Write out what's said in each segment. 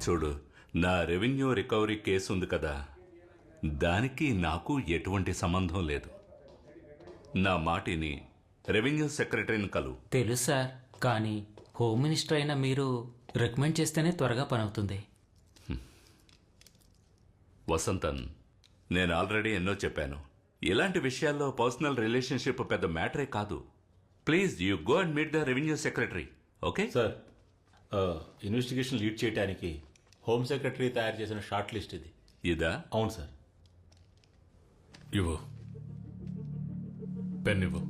చూడు, నా revenue recovery case ఉంది కదా, దానికి నాకు ఎటువంటి సంబంధం లేదు. నా మాటిని రెవెన్యూ సెక్రటరీని కలు. తెలుసు సార్, కానీ హోమ్ మినిస్టర్ అయిన మీరు రికమెండ్ చేస్తేనే త్వరగా పని అవుతుంది. వసంతన్, నేను ఆల్రెడీ ఎన్నో చెప్పాను, ఇలాంటి విషయాల్లో పర్సనల్ రిలేషన్షిప్ పెద్ద మ్యాటరే కాదు. Please you go and meet the revenue secretary. Okay sir, investigation lead చేయడానికి హోమ్ సెక్రటరీ తయారు చేసిన షార్ట్ లిస్ట్ ఇది. ఇదా? అవును సార్. ఇవ్వు, పెన్ ఇవ్వు.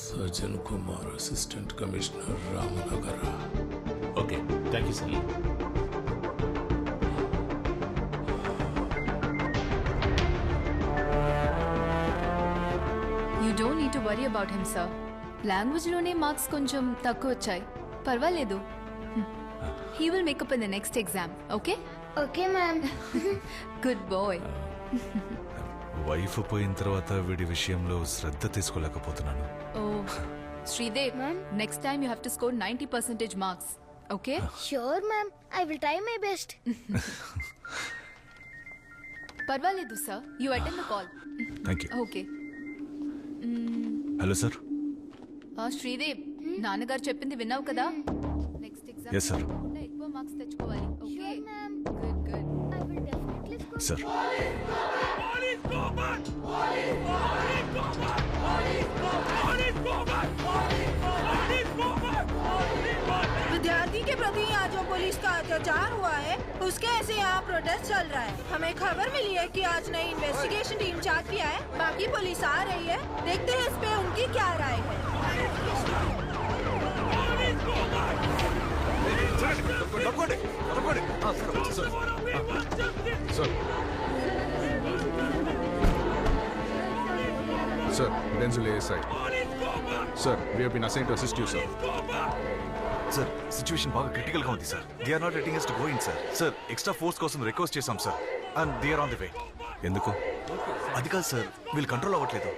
Sajjan Kumar, assistant commissioner, Ramanagara. Okay, thank you sir. You don't need to worry about him sir. లాంగ్వేజ్లోనే marks కొంచెం తక్కువ వచ్చాయి, పర్వాలేదు. He will make up in the next exam. Okay okay ma'am. Good boy. Wife పోయిన తర్వాత వీడి విషయంలో శ్రద్ధ తీసుకోలేకపోతున్నాను. ఓ Sridev, next time you have to score 90% marks. Okay sure ma'am, I will try my best. పర్వాలేదు sir, you attend the call. Thank you. Okay. Hello sir. Sridev, నాన్నగారు చెప్పింది విన్నావు కదా? Next exam Yes, sir. ఎక్కువ మార్క్స్ తెచ్చుకోవాలి. Okay Sure, ma'am. Good good. I will definitely score. Sir, विद्यार्थी के प्रति यहाँ जो पुलिस का अत्याचार हुआ है, उसके ऐसे यहाँ प्रोटेस्ट चल रहा है. हमें खबर मिली है कि आज नई इन्वेस्टिगेशन टीम चार्ज किया है. बाकी पुलिस आ रही है, देखते हैं इस पे उनकी क्या राय है. Sir, Denzil ASI. Sir, we have been assigned to assist you, sir. Sir situation బాగా క్రిటికల్ గా ఉంది sir. They are not letting us to go in, sir. Sir, extra force కోసం రిక్వెస్ట్ చేశాం sir, and they are on the way. ఎందుకు? అది కాదు sir, వీళ్ళు control అవ్వట్లేదు.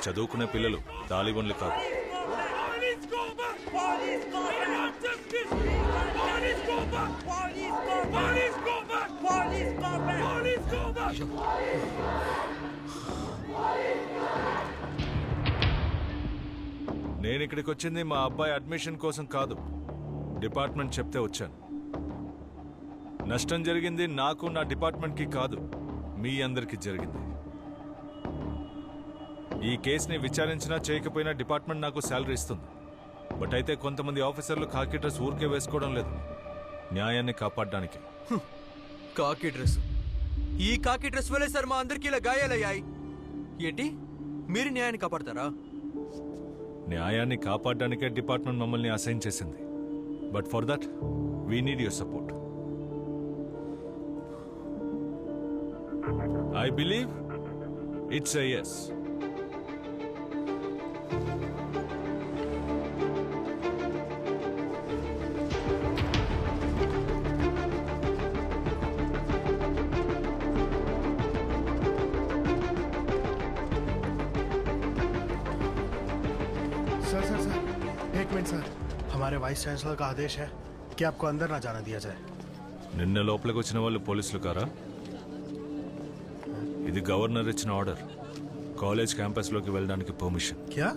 చదువుకునే పిల్లలు, తాలిబన్లు కాదు. నేను ఇక్కడికి వచ్చింది మా అబ్బాయి అడ్మిషన్ కోసం కాదు, డిపార్ట్మెంట్ చెప్తే వచ్చాను. నష్టం జరిగింది నాకు, నా డిపార్ట్మెంట్కి కాదు, మీ అందరికీ జరిగింది. ఈ కేసుని విచారించినా చేయకపోయినా డిపార్ట్మెంట్ నాకు శాలరీ ఇస్తుంది. బట్ అయితే కొంతమంది ఆఫీసర్లు కాకి డ్రెస్ ఊరికే వేసుకోవడం లేదు, న్యాయాన్ని కాపాడడానికి. కాకి డ్రెస్, ఈ కాకి డ్రెస్ వల్లే సార్ మా అందరికి ఇలా గాయాలయ్యాయి. ఏంటి, మీరు న్యాయాన్ని కాపాడతారా? న్యాయాన్ని కాపాడడానికే డిపార్ట్మెంట్ మమ్మల్ని అసైన్ చేసింది. But for that we need your support. I believe it's a yes. Sir, एक मिनट सर. हमारे वाइस चांसलर का आदेश है कि आपको अंदर ना जाना दिया जाए. నిన్న లోపలికి వచ్చిన వాళ్ళు పోలీసులు కారా? ఇది గవర్నర్ ఇచ్చిన ఆర్డర్. కాలేజ్ క్యాంపస్ లోకి వెళ్ళడానికి పర్మిషన్. क्या?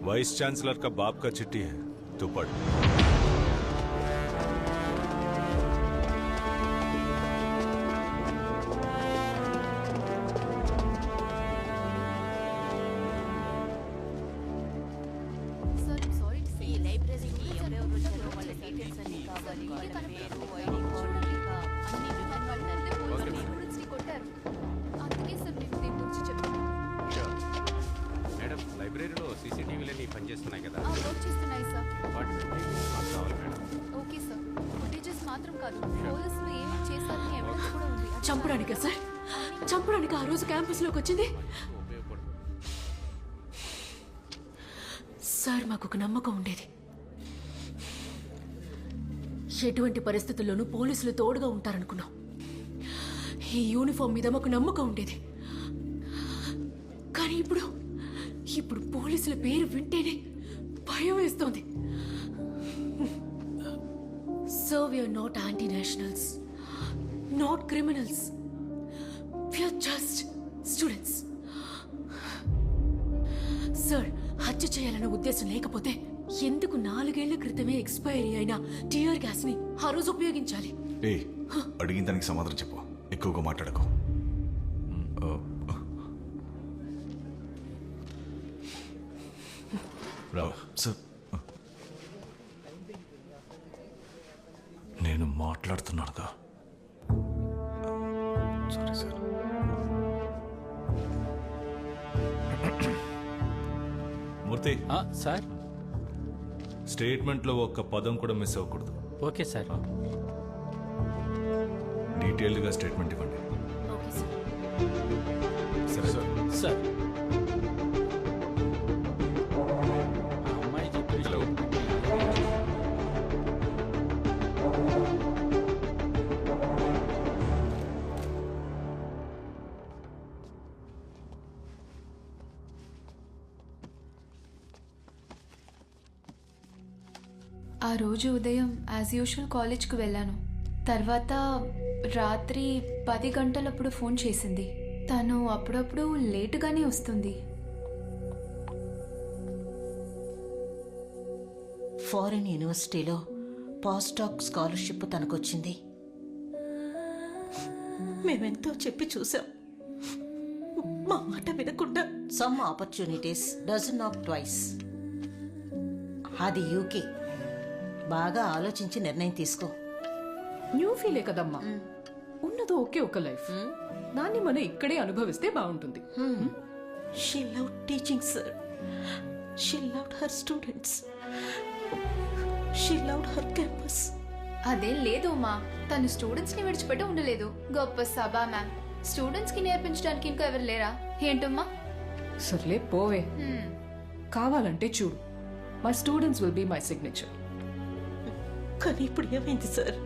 वाइस चांसलर का बाप का चिट्ठी है, तो पढ़. సార్ సారీ టు సే లైబ్రరీకి ఎవరెవరు వచ్చారో వాళ్ళ డీటెయిల్స్ అన్ని కావాలి. వాళ్ళ పేరు, ఐడి కార్డు, అన్ని విధానాలు పోలీసుని కొట్టారు. అందుకే సార్ మేము దీని గురించి చెప్తాను. మేడం, లైబ్రరీలో సీసీటీవీలన్నీ పనిచేస్తున్నాయి కదా? వర్క్ చేస్తున్నాయి సార్. మాకు కావాలి మేడం. Okay sir. ఫుటేజెస్ మాత్రం కాదు, పోలీసులు ఏమేమి చేశారని ఎవిడెన్స్ కూడా ఉంది. చంపడానికా సార్? చంపడానికి ఆ రోజు క్యాంపస్లోకి వచ్చింది సార్. మాకు ఒక నమ్మకం ఉండేది, ఎటువంటి పరిస్థితుల్లోనూ పోలీసులు తోడుగా ఉంటారనుకున్నాం. ఈ యూనిఫామ్ మీద మాకు నమ్మకం ఉండేది. కానీ ఇప్పుడు ఇప్పుడు పోలీసుల పేరు వింటేనే భయం వేస్తోంది. So we're not anti nationals, not criminals, we're just students. Sir, హత్య చేయాలన్న ఉద్దేశం లేకపోతే ఎందుకు 4 ఏళ్ల క్రితమే ఎక్స్పైరీ అయిన టియర్ గ్యాస్ ని ఆ రోజు ఉపయోగించాలి? అడిగిన దానికి సమాధానం చెప్పు, ఎక్కువగా మాట్లాడకు. సార్, నేను మాట్లాడుతున్నానుగా. Sorry sir. మూర్తి, సార్. స్టేట్మెంట్లో ఒక్క పదం కూడా మిస్ అవ్వకూడదు. Okay sir. డీటెయిల్డ్గా స్టేట్మెంట్ ఇవ్వండి. Okay sir. సరే సార్. సార్, అమ్మాయి హలో. ఆ రోజు ఉదయం యాజ్ యూజువల్ కాలేజ్కి వెళ్ళాను. తర్వాత రాత్రి 10 గంటలప్పుడు ఫోన్ చేసింది. తను అప్పుడప్పుడు లేటుగానే వస్తుంది. ఫారిన్ యూనివర్సిటీలో పోస్ట్ డాక్ స్కాలర్షిప్ తనకొచ్చింది. మేమెంతో చెప్పి చూసాం, మా మాట వినకుండా. Some opportunities doesn't not twice. అది యూకే. బాగా ఆలోచించి నిర్ణయం తీసుకో. న్యూ ఫీలే కదమ్మా, ఉన్నదో ఒకే ఒక లైఫ్, దాన్ని మనం ఇక్కడే అనుభవిస్తే బాగుంటుంది. She love teaching sir. She love her students. She love her campus. అదేం లేదు అమ్మా, తను స్టూడెంట్స్ ని విడిచిపెట్టి ఉండలేదు. గొప్ప సభ మ్యామ్. స్టూడెంట్స్ కి నేర్పించడానికి ఇంకా ఎవరు లేరా ఏంటమ్మా? సర్లే పోవే. కావాలంటే చూడు, my students will be my signature. కానీ ఇప్పుడు ఏమైంది సార్?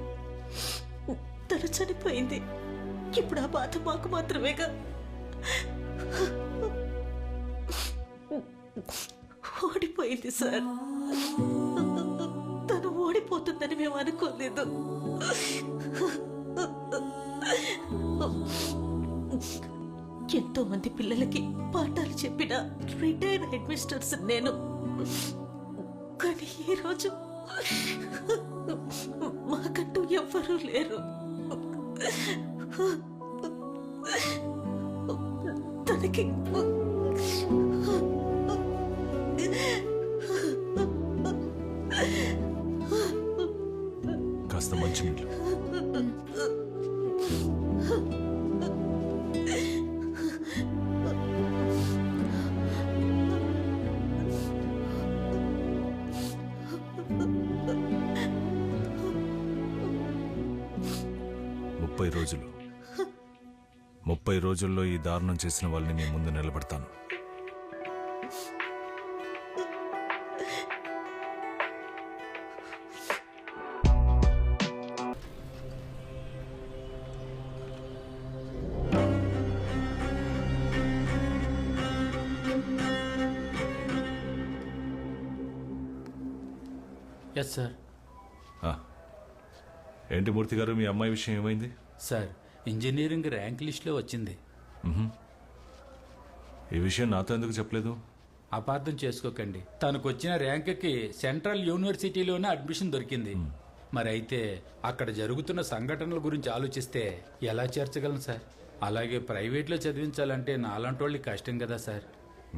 తను చనిపోయింది. ఇప్పుడు ఆ బాధ మాకు మాత్రమేగా. ఓడిపోయింది సార్. తను ఓడిపోతుందని మేము అనుకోలేదు. ఎంతో మంది పిల్లలకి పాఠాలు చెప్పిన రిటైర్డ్ హెడ్ మిస్టర్స్ నేను. కానీ ఈరోజు మాకంటూ ఎవ్వరూ లేరు. తనకి కాస్త మంచి నీళ్ళు. రోజులు 30 రోజుల్లో ఈ దారుణం చేసిన వాళ్ళని మీ ముందు నిలబెడతాను. Yes sir. ఏంటి మూర్తి గారు, మీ అమ్మాయి విషయం ఏమైంది? సార్, ఇంజనీరింగ్ ర్యాంక్ లిస్ట్లో వచ్చింది. ఈ విషయం నాతో ఎందుకు చెప్పలేదు? అపార్థం చేసుకోకండి, తనకు వచ్చిన ర్యాంక్కి సెంట్రల్ యూనివర్సిటీలోనే అడ్మిషన్ దొరికింది. మరి అయితే అక్కడ జరుగుతున్న సంఘటనల గురించి ఆలోచిస్తే ఎలా చేర్చగలను సార్? అలాగే ప్రైవేట్లో చదివించాలంటే నాలాంటి వాళ్ళకి కష్టం కదా సార్.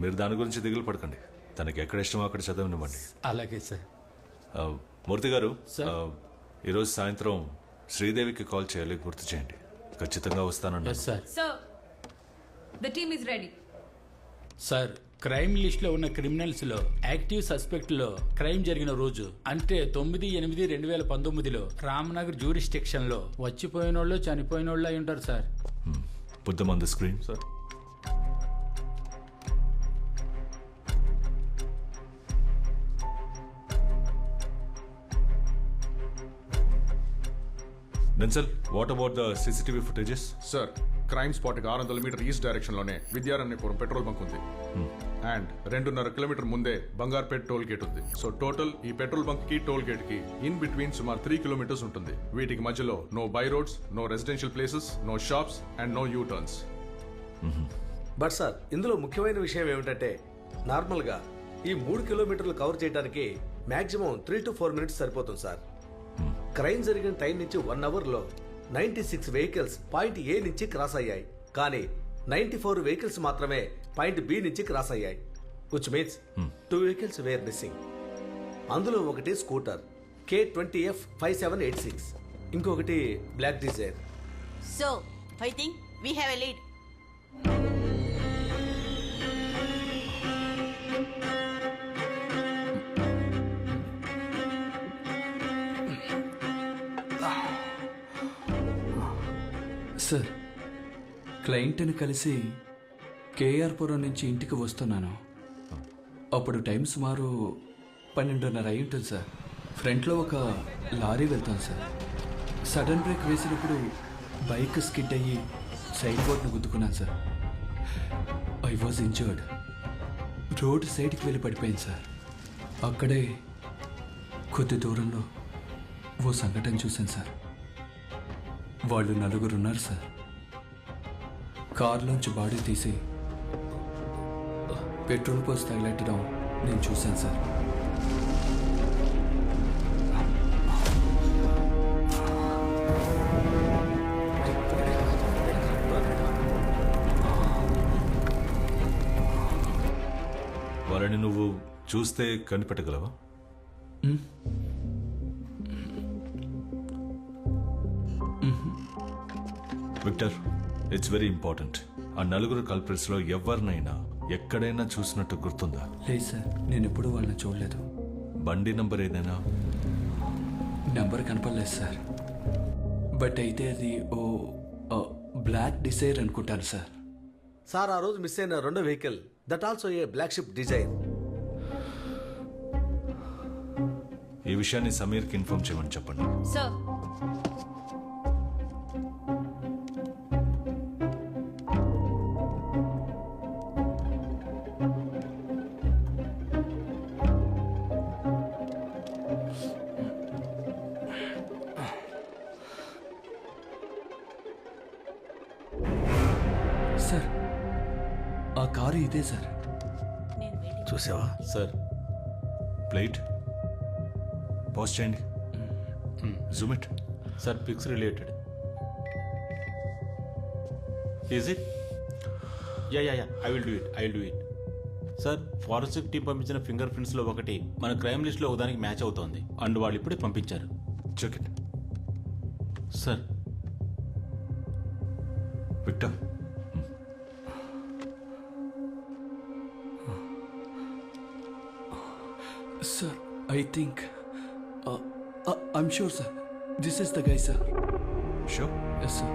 మీరు దాని గురించి దిగులు పడకండి, తనకి ఎక్కడ ఇష్టమో అక్కడ చదవనివ్వండి. అలాగే సార్. మూర్తి గారు, ఈరోజు సాయంత్రం శ్రీదేవికి కాల్ చేయాలి, గుర్తు చేయండి. ఖచ్చితంగా వస్తానండి. Sir. The team is ready. Sir, crime list లో ఉన్న క్రిమినల్స్ లో యాక్టివ్ సస్పెక్ట్ లో క్రైమ్ జరిగిన రోజు అంటే 9/8/2019లో రామ్నగర్ జ్యూరిస్డిక్షన్ లో వచ్చిపోయిన వాళ్ళు చనిపోయిన వాళ్ళు అయి ఉంటారు sir. Put them on the screen, sir. Denzel what about the CCTV footages? Sir crime స్పాట్కి 600 మీటర్ ఈస్ట్ డైరెక్షన్లోనే విద్యారణ్యపురం పెట్రోల్ బంక్ ఉంది. అండ్ 2.5 కిలోమీటర్ ముందే బంగార్పేట్ టోల్ గేట్ ఉంది. సో టోటల్ ఈ పెట్రోల్ బంక్ కి టోల్ గేట్ కి ఇన్ బిట్వీన్ సుమారు 3 kilometres ఉంటుంది. వీటికి మధ్యలో no by roads, no residential places, no shops and no U turns. But sir ఇందులో ముఖ్యమైన విషయం ఏమిటంటే నార్మల్గా ఈ 3 కిలోమీటర్లు కవర్ చేయడానికి మాక్సిమం 3 to 4 మినిట్స్ సరిపోతుంది సార్. క్రైమ్ జరిగిన టైం నుంచి 1 అవర్లో 96 వెహికల్స్ పాయింట్ ఏ నుంచి క్రాస్ అయ్యాయి. కానీ 94 వెహికల్స్ మాత్రమే పాయింట్ బి నుంచి క్రాస్ అయ్యాయి. Which means 2 vehicles were missing. అందులో ఒకటి స్కూటర్ K20F 5786, ఇంకొకటి black Dzire. So I think we have a lead. Sir క్లయింట్ని కలిసి కేఆర్పురం నుంచి ఇంటికి వస్తున్నాను. అప్పుడు టైం సుమారు 12:30 అయి ఉంటుంది సార్. ఫ్రంట్లో ఒక లారీ వెళ్తాను సార్. సడన్ బ్రేక్ వేసినప్పుడు బైక్ స్కిడ్ అయ్యి సైడ్ బోర్డ్ను గుద్దుకున్నాను సార్. I was injured. రోడ్ సైడ్కి వెళ్ళి పడిపోయింది సార్. అక్కడే కొద్ది దూరంలో ఓ సంఘటన చూశాను సార్. వాళ్ళు 4 ఉన్నారు సార్. కార్లోంచి బాడీ తీసి పెట్రోల్ పోసి తగిలెట్టడం నేను చూశాను సార్. వాళ్ళని నువ్వు చూస్తే కనిపెట్టగలవా? Victor, it's very important. ఆ 4 కల్ప్రిట్స్ లో ఎవరినైనా ఎక్కడైనా చూసినట్టు గుర్తుందా? లేదు సార్, నేను ఎప్పుడూ వాళ్ళని చూడలేదు. బండి నంబర్ ఏదైనా? నెంబర్ కనపడలేదు సార్. బట్ అయితే అది ఓ బ్లాక్ డిజైర్ అనుకుంటాను సార్. సార్ ఆ రోజు మిస్ అయిన 2 vehicle that also a black ship Dzire. ఈ విషయాన్ని సమీర్కి ఇన్ఫార్మ్ చేయమని చెప్పండి. సార్ సార్ ఆ కారు ఇదే సార్. చూసావా సార్? ప్లేట్ పాజ్ చేయండి. Zoom it. Sir pics related. Is it? Yeah I will do it. Sir forensic team పంపించిన ఫింగర్ ప్రింట్స్లో ఒకటి మన క్రైమ్ లిస్ట్లో ఒకదానికి మ్యాచ్ అవుతోంది. అండ్ వాళ్ళు ఇప్పుడే పంపించారు. Check it. Sir Victor, sir I think I'm sure sir this is the guy sir. Sure? Yes sir.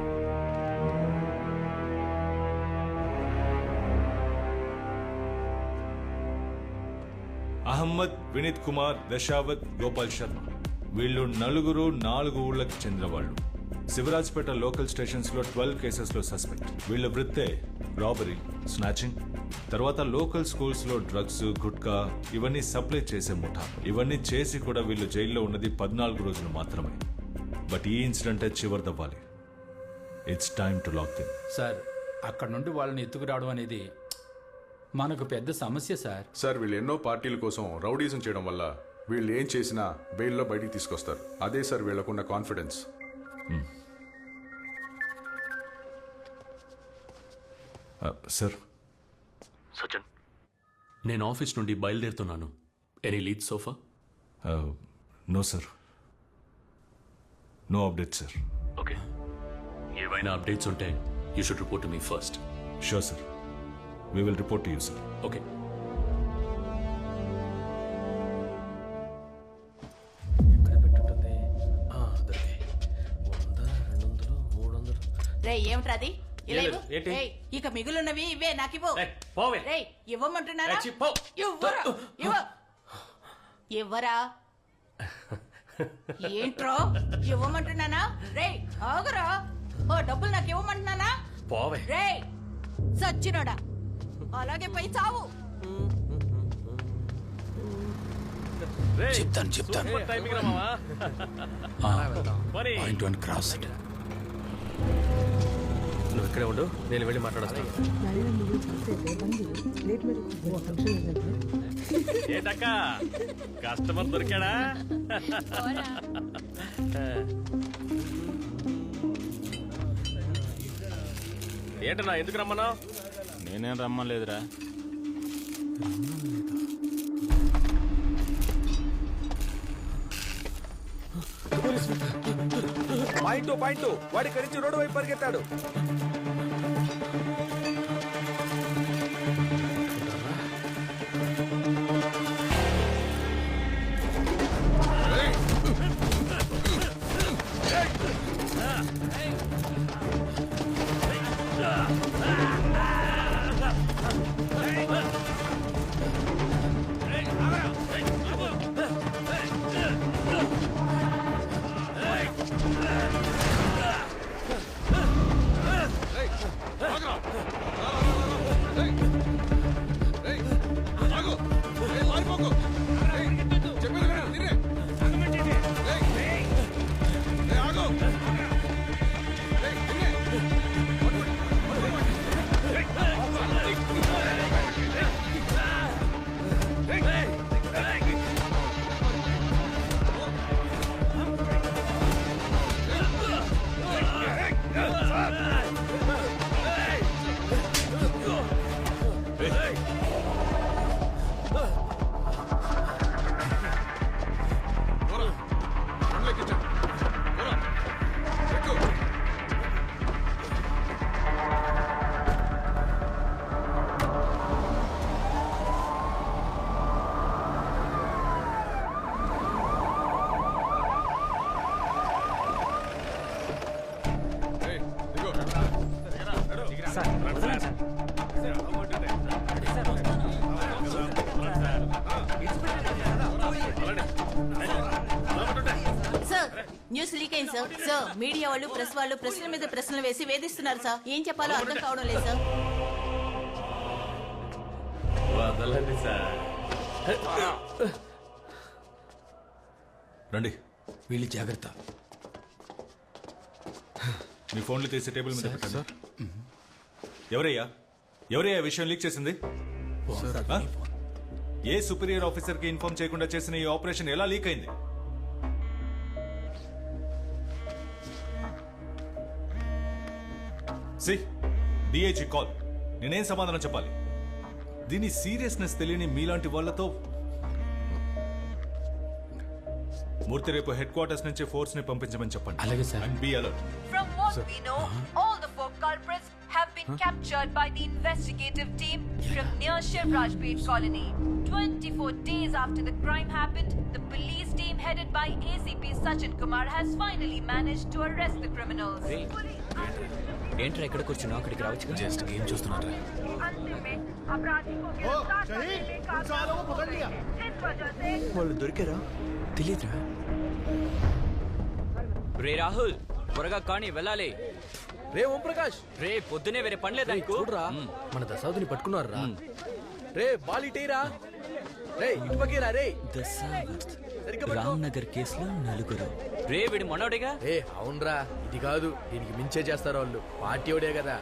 Ahmed, Vineeth Kumar, Dashavath, Gopal Sharma వీళ్ళు 4 ఊళ్ళకి చెందిన వాళ్ళు. శివరాజ్పేట లోకల్ స్టేషన్స్ లో 12 కేసెస్ లో సస్పెక్ట్. వీళ్ళ వృత్తే రాబరీ, స్నాచింగ్. తర్వాత లోకల్ స్కూల్స్ లో డ్రగ్స్, గుట్కా ఇవన్నీ సప్లై చేసే ముఠా. ఇవన్నీ చేసి కూడా వీళ్ళు జైల్లో ఉన్నది 14 రోజులు మాత్రమే. బట్ ఈ ఇన్సిడెంటే చివరిదవ్వాలి. It's time to lock them. Sir అక్కడ నుండి వాళ్ళని ఎత్తుకురావడం అనేది మనకు పెద్ద సమస్య సార్. సార్ వీళ్ళు ఎన్నో పార్టీల కోసం రౌడీజం చేయడం వల్ల వీళ్ళు ఏం చేసినా బెయిల్లో బయటికి తీసుకొస్తారు. అదే సార్ వీళ్ళకున్న కాన్ఫిడెన్స్. సార్ సచిన్, నేను ఆఫీస్ నుండి బయలుదేరుతున్నాను. Any lead so far? No sir, no update sir. Okay, ఏవైనా అప్డేట్స్ ఉంటే you should report to me first. Sure sir, we will report to you sir. Okay. రే ఏమిట్రాది? ఇక మిగులున్నవి ఇవే నాకివ్వు. ఇవ్వమంటున్నారా? ఇవ్వరా? ఏంట్రో ఇవ్వమంటున్నానా? రే ఆగురా. ఓ డబ్బులు నాకు ఇవ్వమంటున్నానా? పోవే. రే సచ్చినోడా, అలాగే పై చావు. చెప్తాను సూపర్ టైమింగ్ రా మావా. Point one cross. నువ్వు ఇక్కడే ఉండు, నేను వెళ్ళి మాట్లాడొస్తాను. ఏంటక్క కస్టమర్ దొరికాడా? ఏంటన్నా ఎందుకు రమ్మన్నావు? నేనేం రమ్మలేదురా. పాయింట్ వాడి ఇక్కడి నుంచి రోడ్డు వైపు పరిగెత్తాడు. సార్ న్యూస్ లీక్ అయింది సార్. సార్ మీడియా వాళ్ళు ప్రెస్ వాళ్ళు ప్రశ్నల మీద ప్రశ్నలు వేసి వేధిస్తున్నారు సార్. ఏం చెప్పాలో అర్థం కావడం లేదు సార్. వదలండి సార్. రండి. వీళ్ళు జాగ్రత్త. మీ ఫోన్లు తీసి టేబుల్ మీద పెట్టండి. ఎవరయ్యా విషయం లీక్ చేసింది? ఆ? ఏ సుపీరియర్ ఆఫీసర్ కి ఇన్ఫార్మ్ చేయకుండా చేసిన ఈ ఆపరేషన్ ఎలా లీక్ అయింది? DIG call. నేనేం సమాధానం చెప్పాలి? దీని సీరియస్నెస్ తెలియని మీలాంటి వాళ్ళతో మూర్తి రేపు హెడ్ క్వార్టర్స్ నుంచి ఫోర్స్ ని పంపించమని చెప్పండి. అలాగే sir. And be alert. From what we know, all the 4 culprits have been captured by the investigative team from near Shivrajpet colony. 24 days after the crime happened, the police team headed by ACP Sachin Kumar has finally managed to arrest the criminals. ఏంట్రా ఇక్కడ కూర్చున్నావు? అక్కడికి రావచ్చు. Just game చూస్తున్నారా? వాళ్ళు దొరికారా? తెలీదురా. రే రాహుల్, త్వరగా కానీ వెళ్ళాలి. రే ఓం ప్రకాష్, రే పొద్దునే వేరే పనిలేదా నీకు? చూడరా మన దశావతిని పట్టుకున్నారా? రే బాలిటీరా. రే ఇటు పక్కేరా. రే రామ్నగర్ కేసులో 4. రే వీడి మనోడేగా. అవునరా, ఇది కాదు, దీనికి మించే చేస్తారు వాళ్ళు. పార్టీ ఓడే కదా.